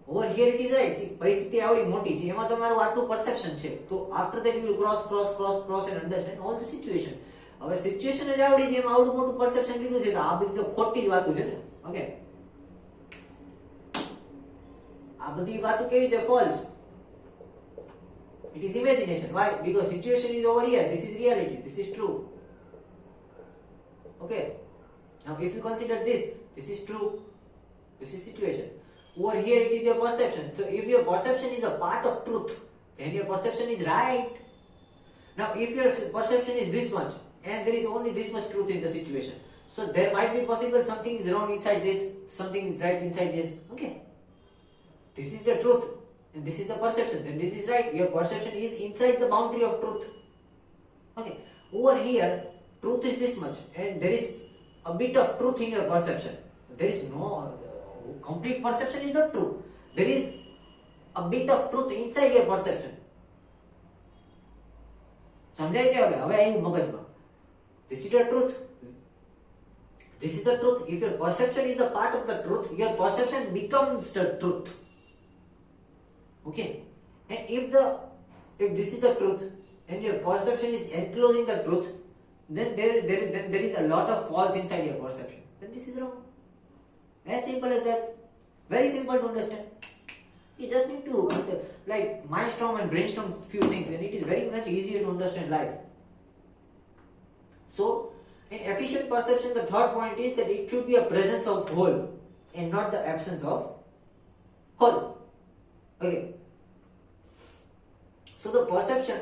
Speaker 1: Over here it is right. પરિસ્થિતિ આવડી મોટી છે એમાં તમારું આટલું પરસેપ્શન છે તો after that you will cross and understand all the situation. હવે સિચ્યુએશન જ આવડી છે એમાં આવડું મોટું પરસેપ્શન લીધું છે તો આ બધી તો ખોટી જ વાતો છે ને. ઓકે, આ બધી વાતો કેવી છે? False. It is imagination. Why? Because situation is over here. This is reality. This is true. Okay. Now if you consider this, this is true. This is situation. Over here it is your perception. So if your perception is a part of truth, then your perception is right. Now if your perception is this much and there is only this much truth in the situation, so there might be possible something is wrong inside this, something is right inside this. Okay. This is the truth and this is the perception, then this is right. Your perception is inside the boundary of truth. Okay. Over here, truth is this much and there is a bit of truth in your perception. There is no complete perception is not true. There is a bit of truth inside your perception. સમજાય છે હવે હવે આવ્યું મગજમાં. This is the truth. This is the truth. If your perception is a part of the truth, your perception becomes the truth. Okay. And if this is the truth and your perception is enclosing the truth, then there is a lot of false inside your perception. Then this is wrong. As simple as that. Very simple to understand. You just need to like mindstorm and brainstorm few things, and it is very much easier to understand life. So, in efficient perception, the third point is that it should be a presence of whole and not the absence of whole. Okay. So the perception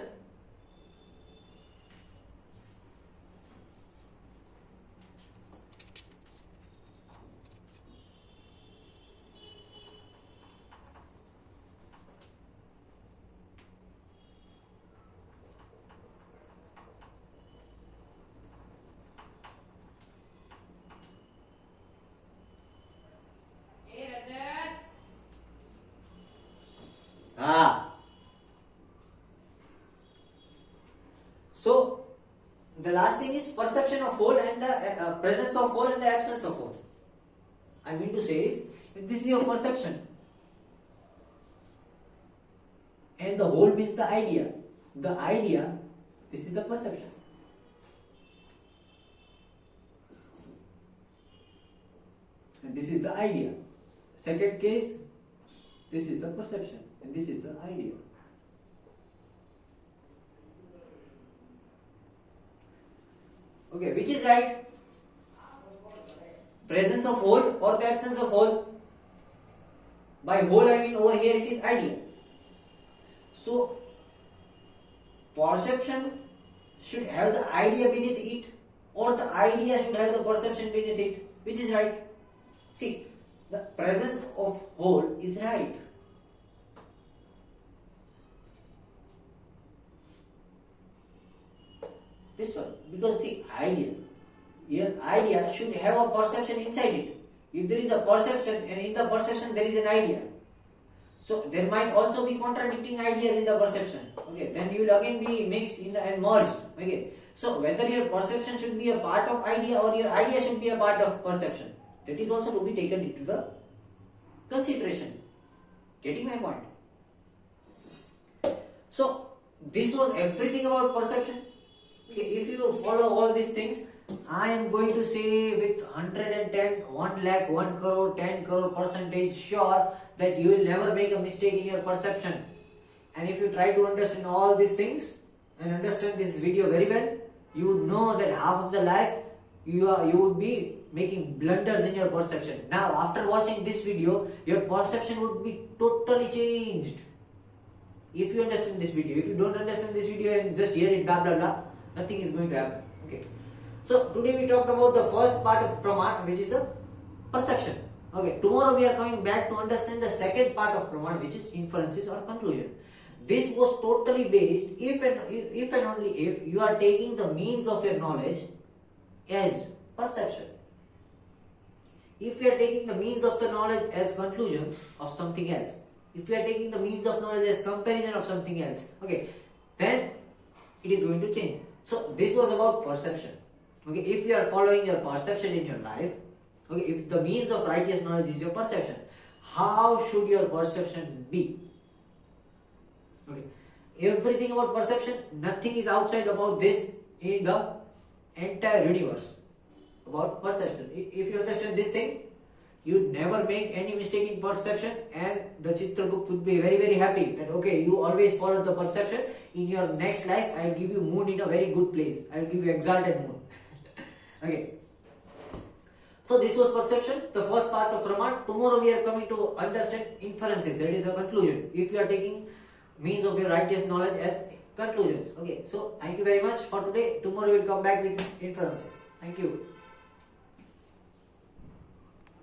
Speaker 1: So, the last thing is perception of whole and the presence of whole and the absence of whole. I mean to say is, this is your perception. And the whole means the idea. The idea, this is the perception. And this is the idea. Second case, this is the perception. And this is the idea. Okay, which is right? Presence of whole or the absence of whole? By whole I mean over here it is idea. So, perception should have the idea beneath it, or the idea should have the perception beneath it. Which is right? See, the presence of whole is right. This one, because the your idea should have a perception inside it. If there is a perception and in the perception there is an idea, so there might also be contradicting ideas in the perception. Okay, then you will again be mixed in and merged. Okay, so whether your perception should be a part of idea or your idea should be a part of perception, that is also to be taken into the consideration. Getting my point? So this was everything about perception. If you follow all these things, I am going to say with 110, 1 lakh, 1 crore, 10 crore percentage sure that you will never make a mistake in your perception. And if you try to understand all these things and understand this video very well, you would know that half of the life you would be making blunders in your perception. Now after watching this video, your perception would be totally changed. If you understand this video, if you don't understand this video and just hear it blah blah blah, nothing is going to happen. Okay. So today we talked about the first part of Praman, which is the perception. Okay. Tomorrow we are coming back to understand the second part of Praman, which is inferences or conclusion. This was totally based if and only if you are taking the means of your knowledge as perception. If you are taking the means of the knowledge as conclusions of something else, if you are taking the means of knowledge as comparison of something else, okay, then it is going to change. So this was about perception. Okay, if you are following your perception in your life, okay, if the means of righteous knowledge is your perception, how should your perception be? Okay, everything about perception, nothing is outside about this in the entire universe about perception. If you understand this thing, you'd never make any mistake in perception, and the Chitra book would be very very happy that okay, you always follow the perception. In your next life, I'll give you moon in a very good place. I'll give you exalted moon. Okay. So this was perception, the first part of Raman. Tomorrow we are coming to understand inferences, that is a conclusion. If you are taking means of your righteous knowledge as conclusions. Okay, so thank you very much for today. Tomorrow we will come back with inferences. Thank you.